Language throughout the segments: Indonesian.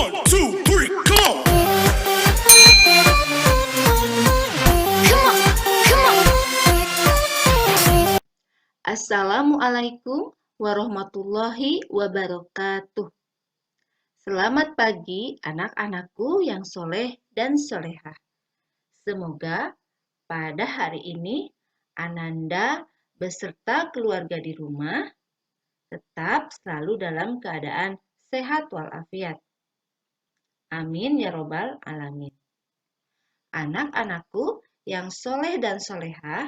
1, 2, 3, come on! Assalamualaikum warahmatullahi wabarakatuh. Selamat pagi anak-anakku yang soleh dan solehah. Semoga pada hari ini Ananda beserta keluarga di rumah tetap selalu dalam keadaan sehat walafiat. Amin ya robbal alamin. Anak-anakku yang soleh dan solehah,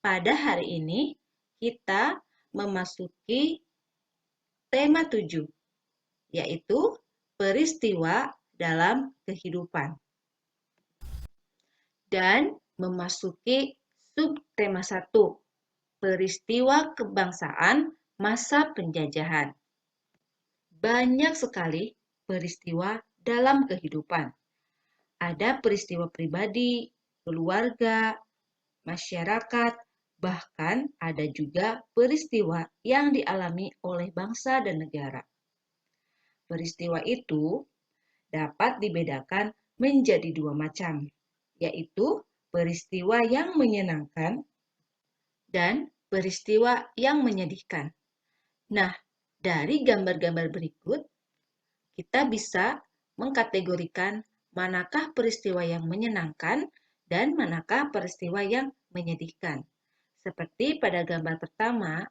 pada hari ini kita memasuki tema 7, yaitu peristiwa dalam kehidupan. Dan memasuki subtema 1, peristiwa kebangsaan masa penjajahan. Banyak sekali peristiwa dalam kehidupan. Ada peristiwa pribadi, keluarga, masyarakat, bahkan ada juga peristiwa yang dialami oleh bangsa dan negara. Peristiwa itu dapat dibedakan menjadi 2 macam, yaitu peristiwa yang menyenangkan dan peristiwa yang menyedihkan. Nah, dari gambar-gambar berikut, kita bisa mengkategorikan manakah peristiwa yang menyenangkan dan manakah peristiwa yang menyedihkan. Seperti pada gambar pertama,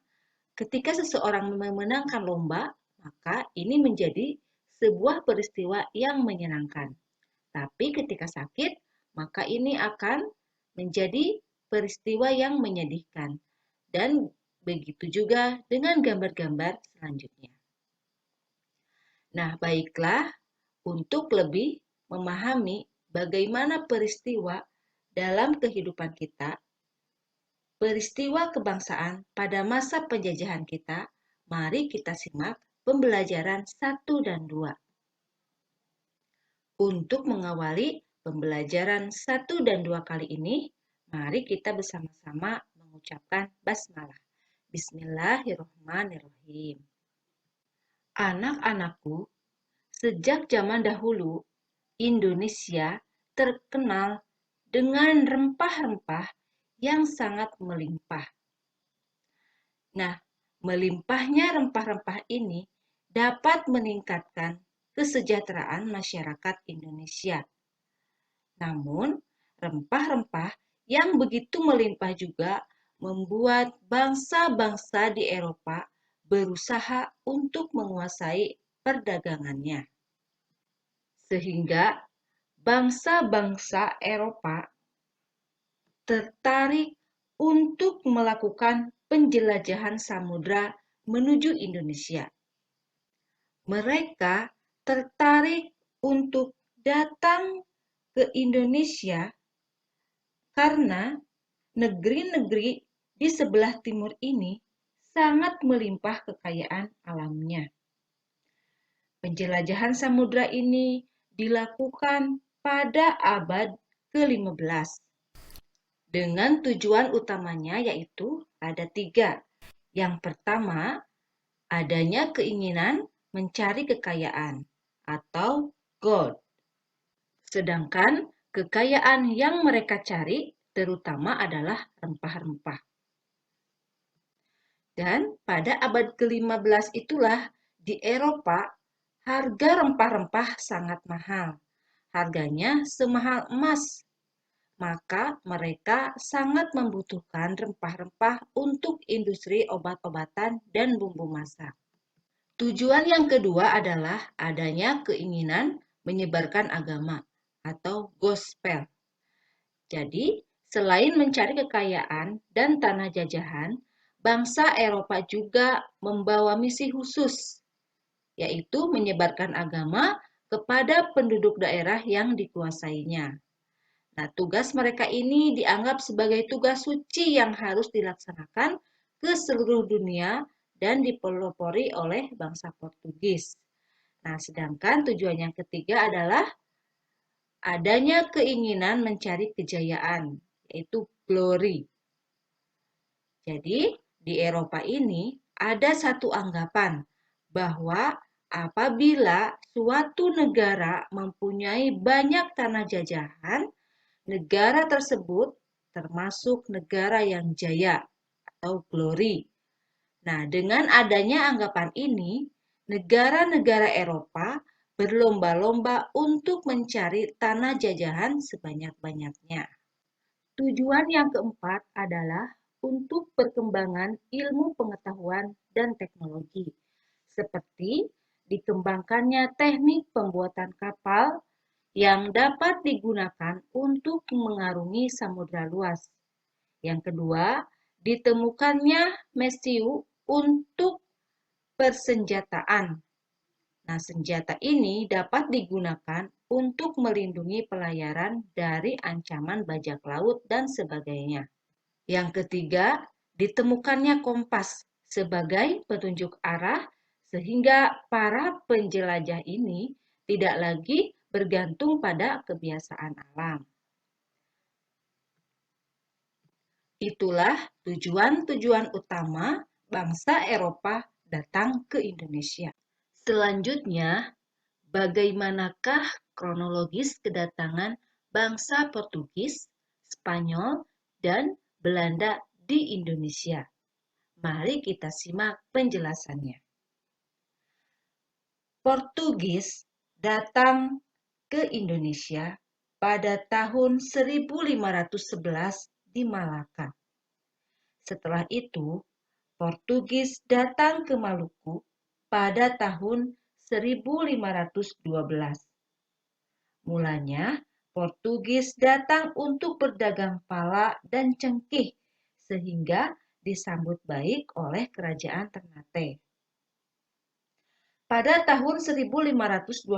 ketika seseorang memenangkan lomba, maka ini menjadi sebuah peristiwa yang menyenangkan. Tapi ketika sakit, maka ini akan menjadi peristiwa yang menyedihkan. Dan begitu juga dengan gambar-gambar selanjutnya. Nah, baiklah, untuk lebih memahami bagaimana peristiwa dalam kehidupan kita, peristiwa kebangsaan pada masa penjajahan kita, mari kita simak pembelajaran 1 dan 2. Untuk mengawali pembelajaran 1 dan 2 kali ini, mari kita bersama-sama mengucapkan basmalah. Bismillahirrahmanirrahim. Anak-anakku, sejak zaman dahulu, Indonesia terkenal dengan rempah-rempah yang sangat melimpah. Nah, melimpahnya rempah-rempah ini dapat meningkatkan kesejahteraan masyarakat Indonesia. Namun, rempah-rempah yang begitu melimpah juga membuat bangsa-bangsa di Eropa berusaha untuk menguasai perdagangannya. Sehingga bangsa-bangsa Eropa tertarik untuk melakukan penjelajahan samudra menuju Indonesia. Mereka tertarik untuk datang ke Indonesia karena negeri-negeri di sebelah timur ini sangat melimpah kekayaan alamnya. Penjelajahan samudra ini dilakukan pada abad ke-15 dengan tujuan utamanya yaitu ada 3. Yang pertama, adanya keinginan mencari kekayaan atau gold. Sedangkan kekayaan yang mereka cari terutama adalah rempah-rempah. Dan pada abad ke-15 itulah di Eropa harga rempah-rempah sangat mahal. Harganya semahal emas. Maka mereka sangat membutuhkan rempah-rempah untuk industri obat-obatan dan bumbu masak. Tujuan yang kedua adalah adanya keinginan menyebarkan agama atau gospel. Jadi, selain mencari kekayaan dan tanah jajahan, bangsa Eropa juga membawa misi khusus, yaitu menyebarkan agama kepada penduduk daerah yang dikuasainya. Nah, tugas mereka ini dianggap sebagai tugas suci yang harus dilaksanakan ke seluruh dunia dan dipelopori oleh bangsa Portugis. Nah, sedangkan tujuan yang ketiga adalah adanya keinginan mencari kejayaan, yaitu glory. Jadi, di Eropa ini ada satu anggapan bahwa Apabila suatu negara mempunyai banyak tanah jajahan, negara tersebut termasuk negara yang jaya atau glory. Nah, dengan adanya anggapan ini, negara-negara Eropa berlomba-lomba untuk mencari tanah jajahan sebanyak-banyaknya. Tujuan yang keempat adalah untuk perkembangan ilmu pengetahuan dan teknologi, seperti dikembangkannya teknik pembuatan kapal yang dapat digunakan untuk mengarungi samudra luas. Yang kedua, ditemukannya mesiu untuk persenjataan. Nah, senjata ini dapat digunakan untuk melindungi pelayaran dari ancaman bajak laut dan sebagainya. Yang ketiga, ditemukannya kompas sebagai petunjuk arah sehingga para penjelajah ini tidak lagi bergantung pada kebiasaan alam. Itulah tujuan-tujuan utama bangsa Eropa datang ke Indonesia. Selanjutnya, bagaimanakah kronologis kedatangan bangsa Portugis, Spanyol, dan Belanda di Indonesia? Mari kita simak penjelasannya. Portugis datang ke Indonesia pada tahun 1511 di Malaka. Setelah itu, Portugis datang ke Maluku pada tahun 1512. Mulanya, Portugis datang untuk berdagang pala dan cengkih sehingga disambut baik oleh kerajaan Ternate. Pada tahun 1522,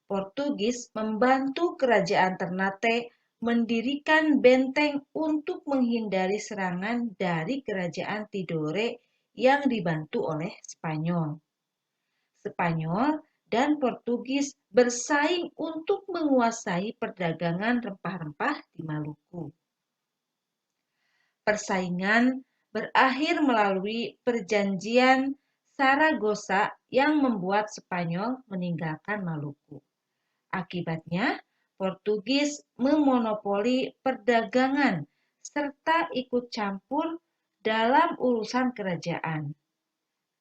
Portugis membantu kerajaan Ternate mendirikan benteng untuk menghindari serangan dari kerajaan Tidore yang dibantu oleh Spanyol. Spanyol dan Portugis bersaing untuk menguasai perdagangan rempah-rempah di Maluku. Persaingan berakhir melalui perjanjian Saragossa yang membuat Spanyol meninggalkan Maluku. Akibatnya, Portugis memonopoli perdagangan serta ikut campur dalam urusan kerajaan.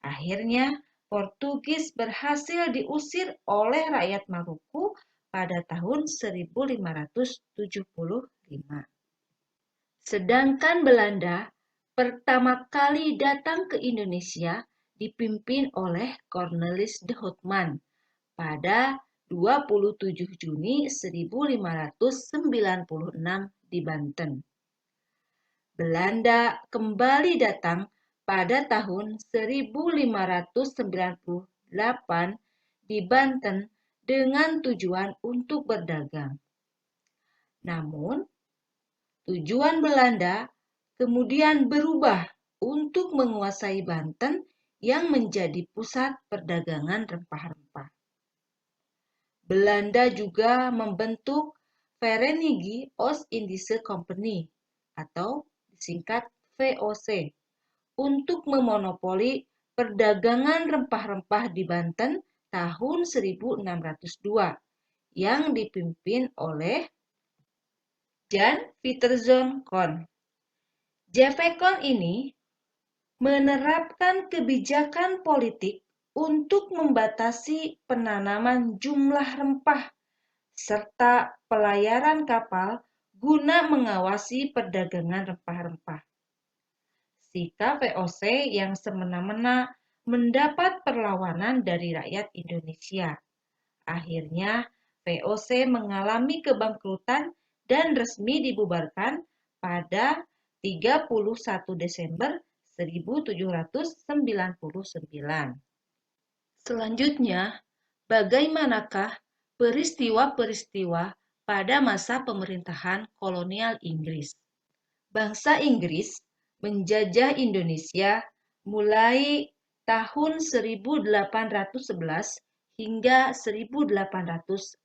Akhirnya, Portugis berhasil diusir oleh rakyat Maluku pada tahun 1575. Sedangkan Belanda pertama kali datang ke Indonesia dipimpin oleh Cornelis de Houtman pada 27 Juni 1596 di Banten. Belanda kembali datang pada tahun 1598 di Banten dengan tujuan untuk berdagang. Namun, tujuan Belanda kemudian berubah untuk menguasai Banten yang menjadi pusat perdagangan rempah-rempah. Belanda juga membentuk Vereniging Oost-Indische Compagnie atau disingkat VOC untuk memonopoli perdagangan rempah-rempah di Banten tahun 1602 yang dipimpin oleh Jan Pieterszoon Koen. JP Koen ini menerapkan kebijakan politik untuk membatasi penanaman jumlah rempah serta pelayaran kapal guna mengawasi perdagangan rempah-rempah. Sikap VOC yang semena-mena mendapat perlawanan dari rakyat Indonesia. Akhirnya, VOC mengalami kebangkrutan dan resmi dibubarkan pada 31 Desember 1799. Selanjutnya, bagaimanakah peristiwa-peristiwa pada masa pemerintahan kolonial Inggris? Bangsa Inggris menjajah Indonesia mulai tahun 1811 hingga 1816.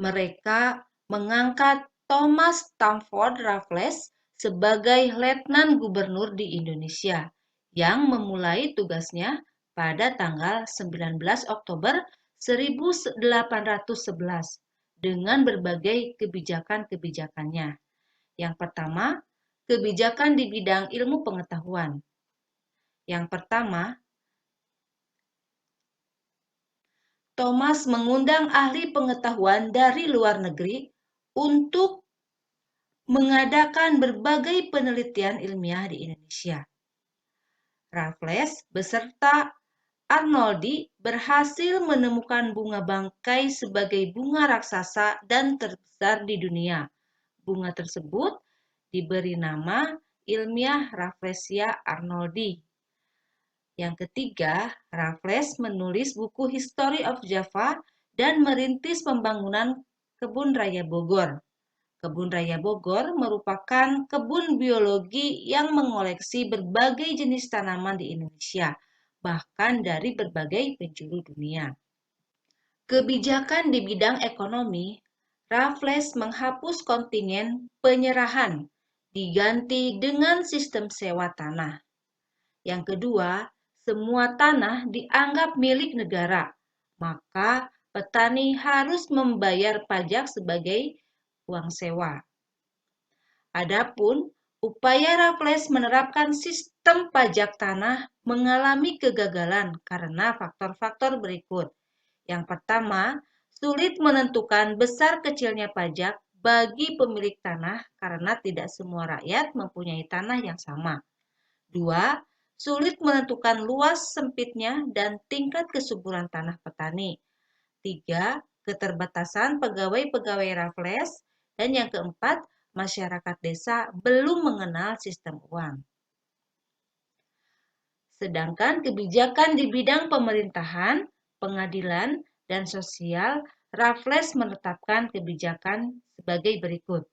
Mereka mengangkat Thomas Stamford Raffles sebagai letnan gubernur di Indonesia yang memulai tugasnya pada tanggal 19 Oktober 1811 dengan berbagai kebijakan-kebijakannya. Yang pertama, kebijakan di bidang ilmu pengetahuan. Yang pertama, Thomas mengundang ahli pengetahuan dari luar negeri untuk mengadakan berbagai penelitian ilmiah di Indonesia. Raffles beserta Arnoldi berhasil menemukan bunga bangkai sebagai bunga raksasa dan terbesar di dunia. Bunga tersebut diberi nama ilmiah Rafflesia arnoldi. Yang ketiga, Raffles menulis buku History of Java dan merintis pembangunan Kebun Raya Bogor. Kebun Raya Bogor merupakan kebun biologi yang mengoleksi berbagai jenis tanaman di Indonesia, bahkan dari berbagai penjuru dunia. Kebijakan di bidang ekonomi, Raffles menghapus kontingen penyerahan, diganti dengan sistem sewa tanah. Yang kedua, semua tanah dianggap milik negara, maka petani harus membayar pajak sebagai uang sewa. Adapun upaya Raffles menerapkan sistem pajak tanah mengalami kegagalan karena faktor-faktor berikut. Yang pertama, sulit menentukan besar kecilnya pajak bagi pemilik tanah karena tidak semua rakyat mempunyai tanah yang sama. Dua, sulit menentukan luas sempitnya dan tingkat kesuburan tanah petani. Tiga, keterbatasan pegawai-pegawai Raffles. Dan yang keempat, masyarakat desa belum mengenal sistem uang. Sedangkan kebijakan di bidang pemerintahan, pengadilan, dan sosial, Raffles menetapkan kebijakan sebagai berikut.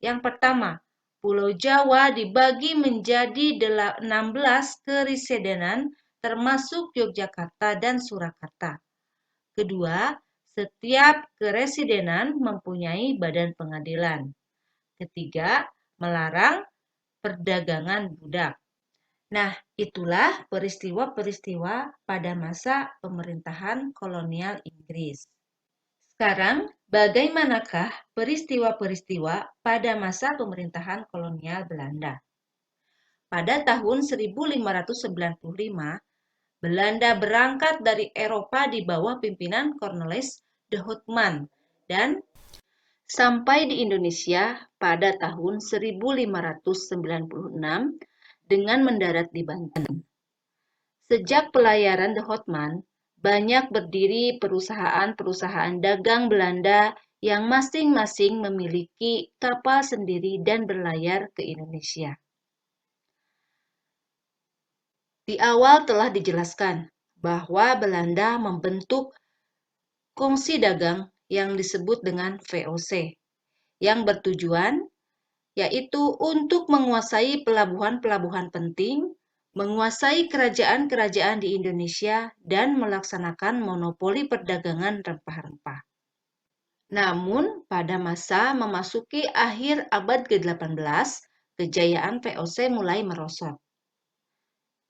Yang pertama, Pulau Jawa dibagi menjadi 16 keresidenan termasuk Yogyakarta dan Surakarta. Kedua, setiap keresidenan mempunyai badan pengadilan. Ketiga, melarang perdagangan budak. Nah, itulah peristiwa-peristiwa pada masa pemerintahan kolonial Inggris. Sekarang, bagaimanakah peristiwa-peristiwa pada masa pemerintahan kolonial Belanda? Pada tahun 1595, Belanda berangkat dari Eropa di bawah pimpinan Cornelis de Houtman dan sampai di Indonesia pada tahun 1596 dengan mendarat di Banten. Sejak pelayaran de Houtman, banyak berdiri perusahaan-perusahaan dagang Belanda yang masing-masing memiliki kapal sendiri dan berlayar ke Indonesia. Di awal telah dijelaskan bahwa Belanda membentuk kongsi dagang yang disebut dengan VOC, yang bertujuan yaitu untuk menguasai pelabuhan-pelabuhan penting, menguasai kerajaan-kerajaan di Indonesia, dan melaksanakan monopoli perdagangan rempah-rempah. Namun, pada masa memasuki akhir abad ke-18, kejayaan VOC mulai merosot,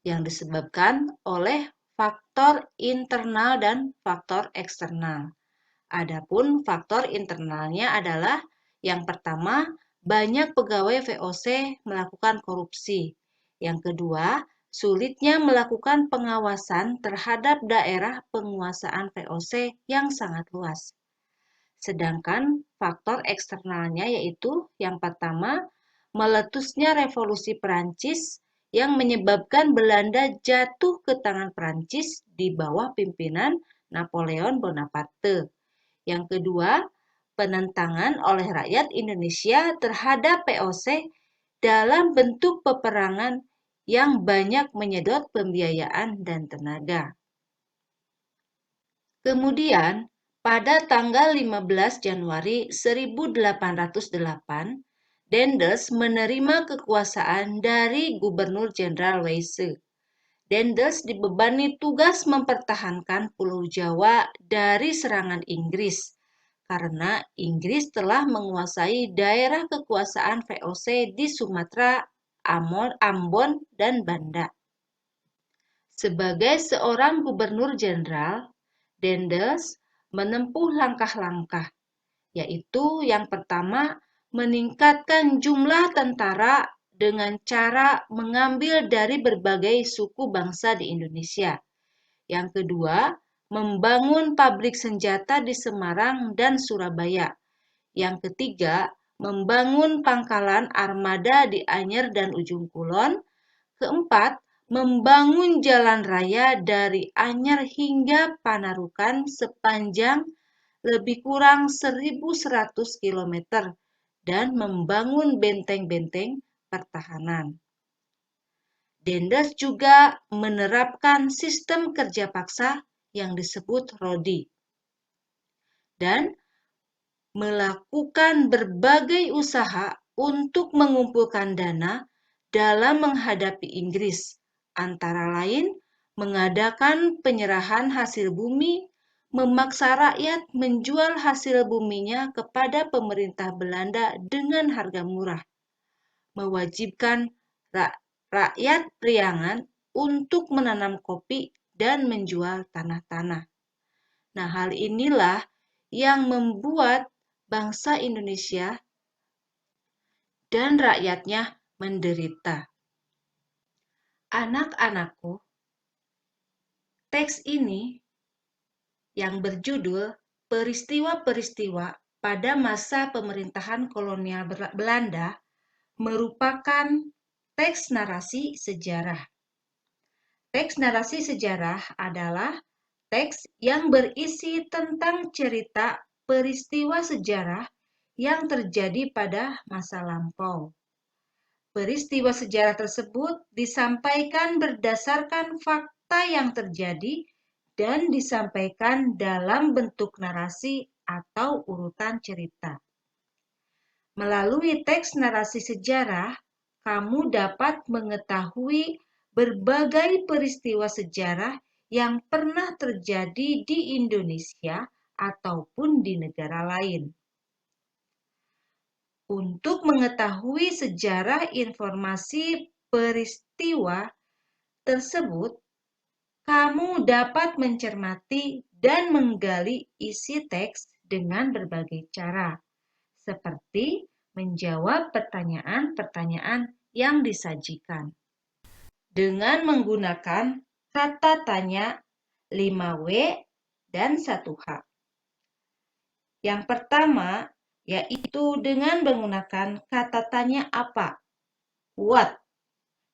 yang disebabkan oleh faktor internal dan faktor eksternal. Adapun faktor internalnya adalah yang pertama, banyak pegawai VOC melakukan korupsi. Yang kedua, sulitnya melakukan pengawasan terhadap daerah penguasaan VOC yang sangat luas. Sedangkan faktor eksternalnya yaitu yang pertama, meletusnya revolusi Perancis yang menyebabkan Belanda jatuh ke tangan Perancis di bawah pimpinan Napoleon Bonaparte. Yang kedua, penentangan oleh rakyat Indonesia terhadap VOC dalam bentuk peperangan yang banyak menyedot pembiayaan dan tenaga. Kemudian, pada tanggal 15 Januari 1808, Daendels menerima kekuasaan dari Gubernur Jenderal Weyse. Daendels dibebani tugas mempertahankan Pulau Jawa dari serangan Inggris, karena Inggris telah menguasai daerah kekuasaan VOC di Sumatera, Ambon, dan Banda. Sebagai seorang gubernur jenderal, Daendels menempuh langkah-langkah, yaitu yang pertama, meningkatkan jumlah tentara dengan cara mengambil dari berbagai suku bangsa di Indonesia. Yang kedua, membangun pabrik senjata di Semarang dan Surabaya. Yang ketiga, membangun pangkalan armada di Anyer dan Ujung Kulon. Keempat, membangun jalan raya dari Anyer hingga Panarukan sepanjang lebih kurang 1.100 km dan membangun benteng-benteng pertahanan. Daendels juga menerapkan sistem kerja paksa yang disebut Rodi dan melakukan berbagai usaha untuk mengumpulkan dana dalam menghadapi Inggris, antara lain mengadakan penyerahan hasil bumi, memaksa rakyat menjual hasil buminya kepada pemerintah Belanda dengan harga murah, mewajibkan rakyat Priangan untuk menanam kopi dan menjual tanah-tanah. Nah, hal inilah yang membuat bangsa Indonesia dan rakyatnya menderita. Anak-anakku, teks ini yang berjudul Peristiwa-peristiwa pada masa pemerintahan kolonial Belanda merupakan teks narasi sejarah. Teks narasi sejarah adalah teks yang berisi tentang cerita peristiwa sejarah yang terjadi pada masa lampau. Peristiwa sejarah tersebut disampaikan berdasarkan fakta yang terjadi dan disampaikan dalam bentuk narasi atau urutan cerita. Melalui teks narasi sejarah, kamu dapat mengetahui berbagai peristiwa sejarah yang pernah terjadi di Indonesia ataupun di negara lain. Untuk mengetahui sejarah informasi peristiwa tersebut, kamu dapat mencermati dan menggali isi teks dengan berbagai cara, seperti menjawab pertanyaan-pertanyaan yang disajikan dengan menggunakan kata tanya 5W dan 1H. Yang pertama, yaitu dengan menggunakan kata tanya apa, what,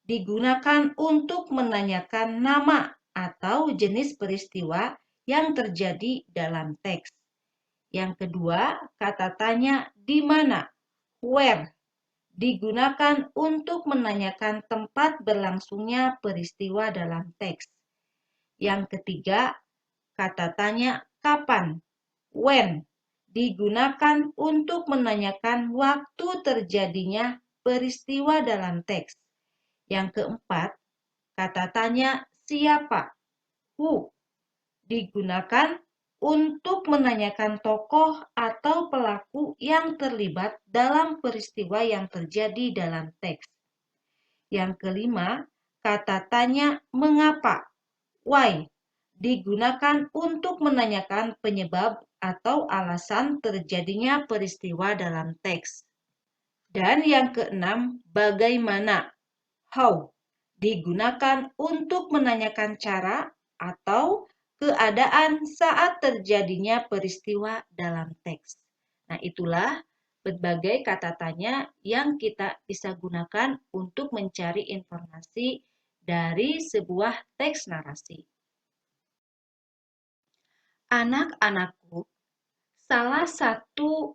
digunakan untuk menanyakan nama atau jenis peristiwa yang terjadi dalam teks. Yang kedua, kata tanya di mana, where, digunakan untuk menanyakan tempat berlangsungnya peristiwa dalam teks. Yang ketiga, kata tanya kapan, when, digunakan untuk menanyakan waktu terjadinya peristiwa dalam teks. Yang keempat, kata tanya siapa, who, digunakan untuk menanyakan tokoh atau pelaku yang terlibat dalam peristiwa yang terjadi dalam teks. Yang kelima, kata tanya mengapa, why, digunakan untuk menanyakan penyebab atau alasan terjadinya peristiwa dalam teks. Dan yang keenam, bagaimana, how, digunakan untuk menanyakan cara atau keadaan saat terjadinya peristiwa dalam teks. Nah, itulah berbagai kata tanya yang kita bisa gunakan untuk mencari informasi dari sebuah teks narasi. Anak-anakku, salah satu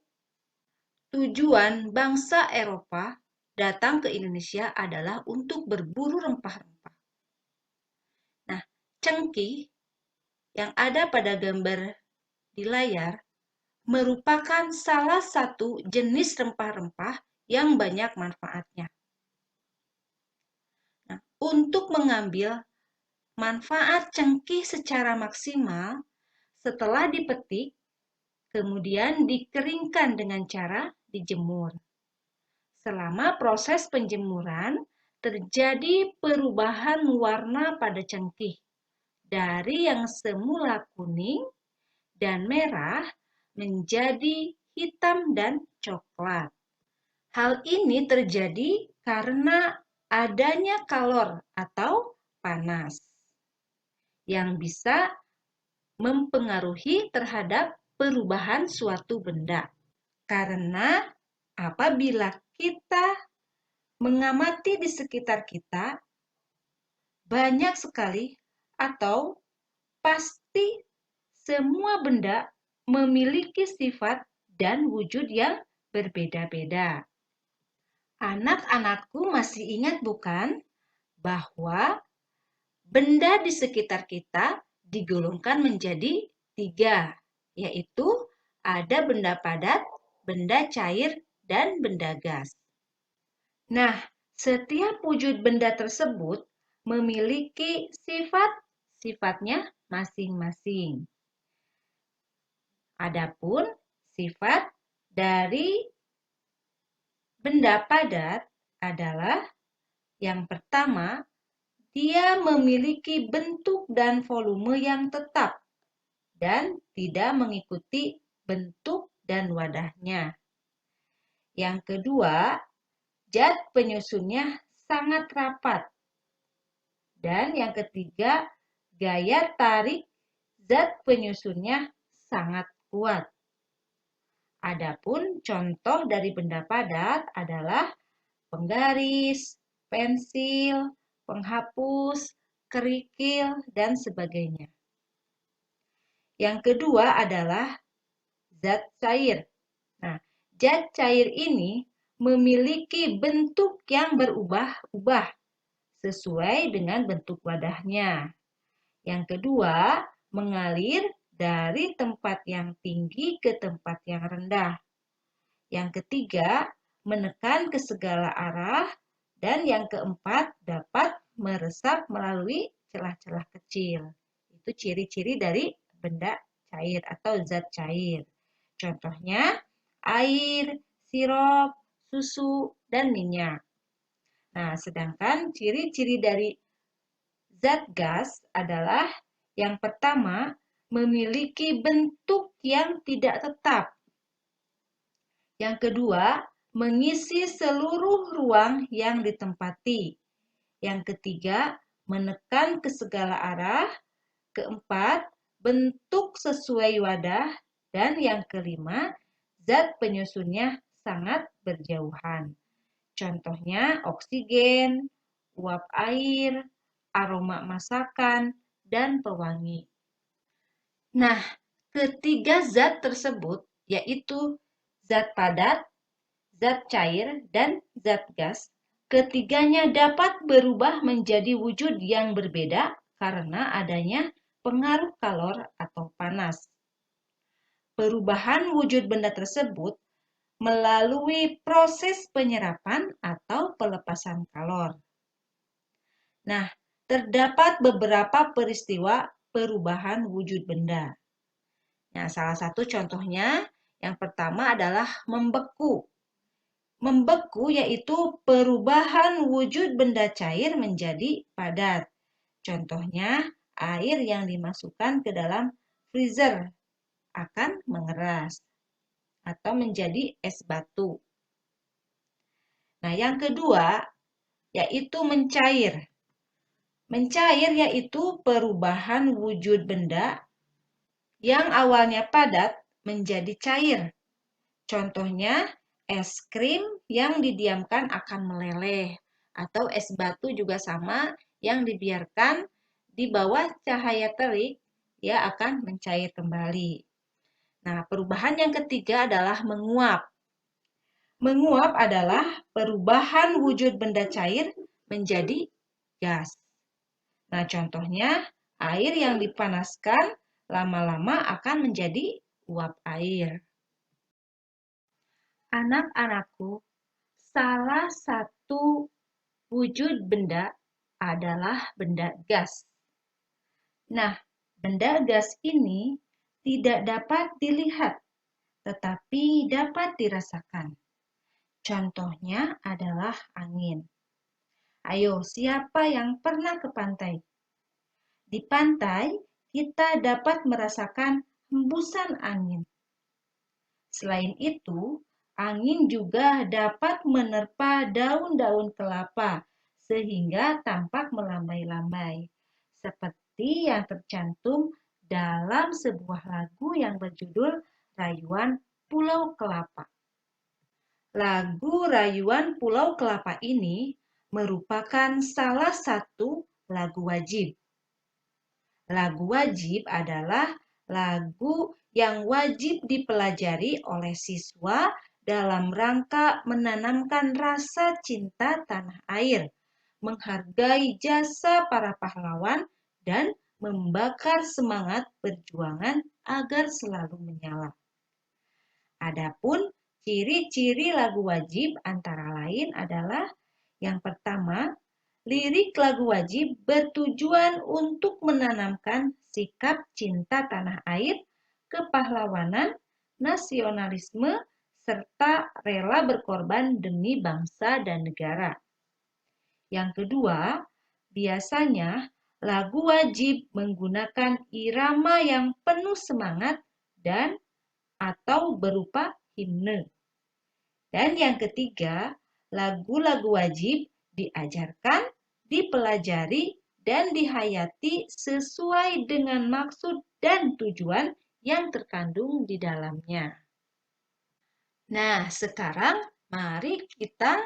tujuan bangsa Eropa datang ke Indonesia adalah untuk berburu rempah-rempah. Nah, cengkih yang ada pada gambar di layar merupakan salah satu jenis rempah-rempah yang banyak manfaatnya. Nah, untuk mengambil manfaat cengkih secara maksimal, setelah dipetik, kemudian dikeringkan dengan cara dijemur. Selama proses penjemuran, terjadi perubahan warna pada cengkih. dari yang semula kuning dan merah menjadi hitam dan coklat. Hal ini terjadi karena adanya kalor atau panas yang bisa mempengaruhi terhadap perubahan suatu benda. Karena apabila kita mengamati di sekitar kita, banyak sekali atau pasti semua benda memiliki sifat dan wujud yang berbeda-beda. Anak-anakku masih ingat bukan bahwa benda di sekitar kita digolongkan menjadi 3, yaitu ada benda padat, benda cair, dan benda gas. Nah, setiap wujud benda tersebut memiliki sifat-sifatnya masing-masing. Adapun sifat dari benda padat adalah yang pertama, dia memiliki bentuk dan volume yang tetap dan tidak mengikuti bentuk dan wadahnya. Yang kedua, zat penyusunnya sangat rapat. Dan yang ketiga, gaya tarik zat penyusunnya sangat kuat. Adapun contoh dari benda padat adalah penggaris, pensil, penghapus, kerikil, dan sebagainya. Yang kedua adalah zat cair. Nah, zat cair ini memiliki bentuk yang berubah-ubah sesuai dengan bentuk wadahnya. Yang kedua, mengalir dari tempat yang tinggi ke tempat yang rendah. Yang ketiga, menekan ke segala arah. Dan yang keempat, dapat meresap melalui celah-celah kecil. Itu ciri-ciri dari benda cair atau zat cair. Contohnya, air, sirup, susu, dan minyak. Nah, sedangkan ciri-ciri dari zat gas adalah yang pertama, memiliki bentuk yang tidak tetap. Yang kedua, mengisi seluruh ruang yang ditempati. Yang ketiga, menekan ke segala arah. Keempat, bentuk sesuai wadah. Dan yang kelima, zat penyusunnya sangat berjauhan. Contohnya oksigen, uap air, aroma masakan, dan pewangi. Nah, ketiga zat tersebut yaitu zat padat, zat cair, dan zat gas, ketiganya dapat berubah menjadi wujud yang berbeda karena adanya pengaruh kalor atau panas. Perubahan wujud benda tersebut melalui proses penyerapan atau pelepasan kalor. Nah, terdapat beberapa peristiwa perubahan wujud benda. Nah, salah satu contohnya yang pertama adalah membeku. Membeku yaitu perubahan wujud benda cair menjadi padat. Contohnya, air yang dimasukkan ke dalam freezer akan mengeras atau menjadi es batu. Nah, yang kedua yaitu mencair. Mencair yaitu perubahan wujud benda yang awalnya padat menjadi cair. Contohnya, es krim yang didiamkan akan meleleh, atau es batu juga sama yang dibiarkan di bawah cahaya terik, dia akan mencair kembali. Nah, perubahan yang ketiga adalah menguap. Menguap adalah perubahan wujud benda cair menjadi gas. Nah, contohnya air yang dipanaskan lama-lama akan menjadi uap air. Anak-anakku, salah satu wujud benda adalah benda gas. Nah, benda gas ini tidak dapat dilihat, tetapi dapat dirasakan. Contohnya adalah angin. Ayo, siapa yang pernah ke pantai? Di pantai, kita dapat merasakan hembusan angin. Selain itu, angin juga dapat menerpa daun-daun kelapa sehingga tampak melambai-lambai, seperti yang tercantum dalam sebuah lagu yang berjudul Rayuan Pulau Kelapa. Lagu Rayuan Pulau Kelapa ini merupakan salah satu lagu wajib. Lagu wajib adalah lagu yang wajib dipelajari oleh siswa dalam rangka menanamkan rasa cinta tanah air, menghargai jasa para pahlawan, dan membakar semangat perjuangan agar selalu menyala. Adapun ciri-ciri lagu wajib antara lain adalah yang pertama, lirik lagu wajib bertujuan untuk menanamkan sikap cinta tanah air, kepahlawanan, nasionalisme, serta rela berkorban demi bangsa dan negara. Yang kedua, biasanya lagu wajib menggunakan irama yang penuh semangat dan atau berupa himne. Dan yang ketiga, lagu-lagu wajib diajarkan, dipelajari, dan dihayati sesuai dengan maksud dan tujuan yang terkandung di dalamnya. Nah, sekarang mari kita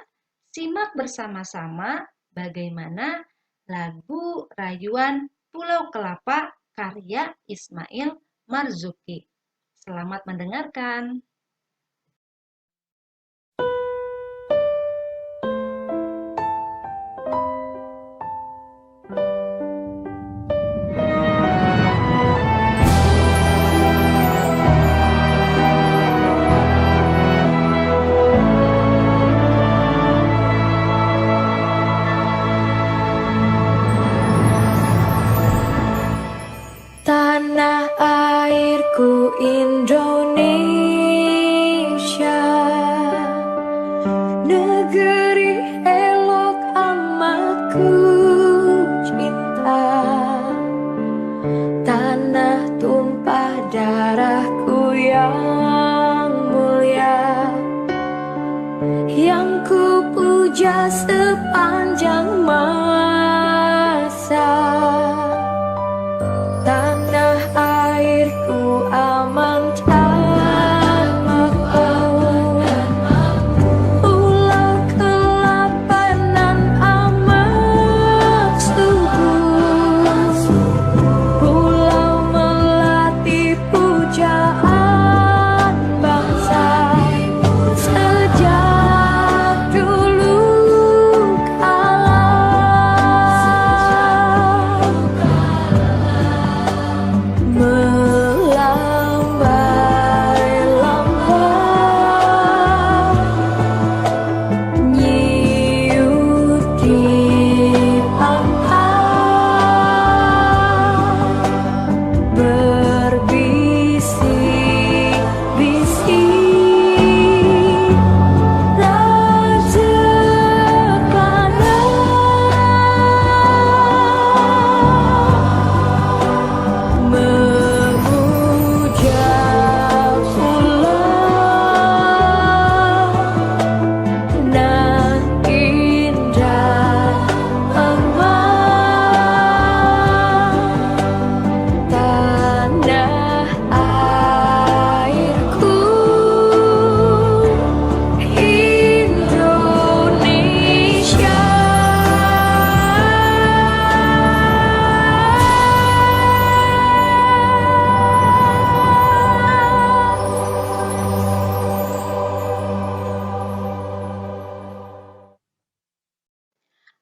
simak bersama-sama bagaimana lagu Rayuan Pulau Kelapa karya Ismail Marzuki. Selamat mendengarkan. Tanah airku Indonesia, negeri elok amat ku cinta. Tanah tumpah darahku yang mulia, yang ku puja sepanjang masa. Tanah airku aman dan makmur, Pulau Kelapa nan amat subur, pulau melati pujaan bangsa sejak dulu kala. Melambai-lambai nyiut di pantai, berbisik-bisik rajekana. Memuja pulau nan indah emas, tanah airku Indonesia.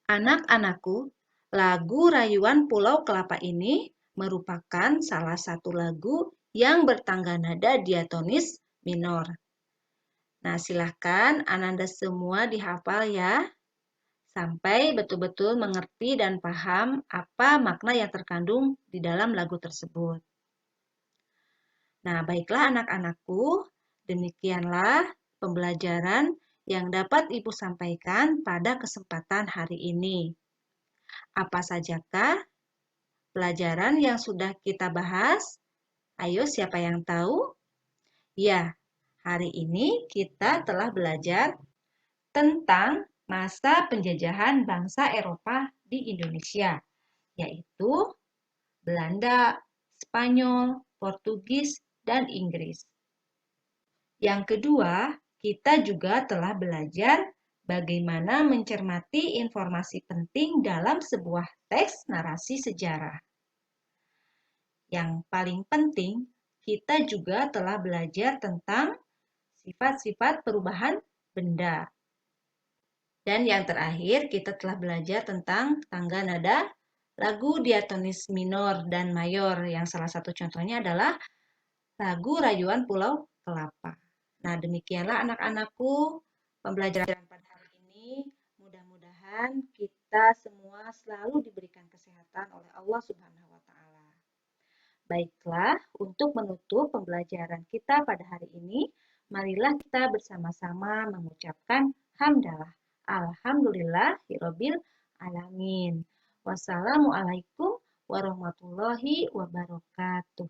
Anak-anakku, lagu Rayuan Pulau Kelapa ini merupakan salah satu lagu yang bertangga nada diatonis minor. Nah, silahkan Ananda semua dihafal ya, sampai betul-betul mengerti dan paham apa makna yang terkandung di dalam lagu tersebut. Nah, baiklah anak-anakku, demikianlah pembelajaran yang dapat Ibu sampaikan pada kesempatan hari ini. Apa sajakah pelajaran yang sudah kita bahas? Ayo, siapa yang tahu? Ya, hari ini kita telah belajar tentang masa penjajahan bangsa Eropa di Indonesia, yaitu Belanda, Spanyol, Portugis, dan Inggris. Yang kedua, kita juga telah belajar bagaimana mencermati informasi penting dalam sebuah teks narasi sejarah. Yang paling penting, kita juga telah belajar tentang sifat-sifat perubahan benda. Dan yang terakhir, kita telah belajar tentang tangga nada lagu diatonis minor dan mayor, yang salah satu contohnya adalah lagu Rayuan Pulau Kelapa. Nah, demikianlah anak-anakku pembelajaran pada hari ini. Mudah-mudahan kita semua selalu diberikan kesehatan oleh Allah Subhanahu wa Ta'ala. Baiklah, untuk menutup pembelajaran kita pada hari ini, marilah kita bersama-sama mengucapkan hamdalah. Alhamdulillahirabbil alamin. Wassalamualaikum warahmatullahi wabarakatuh.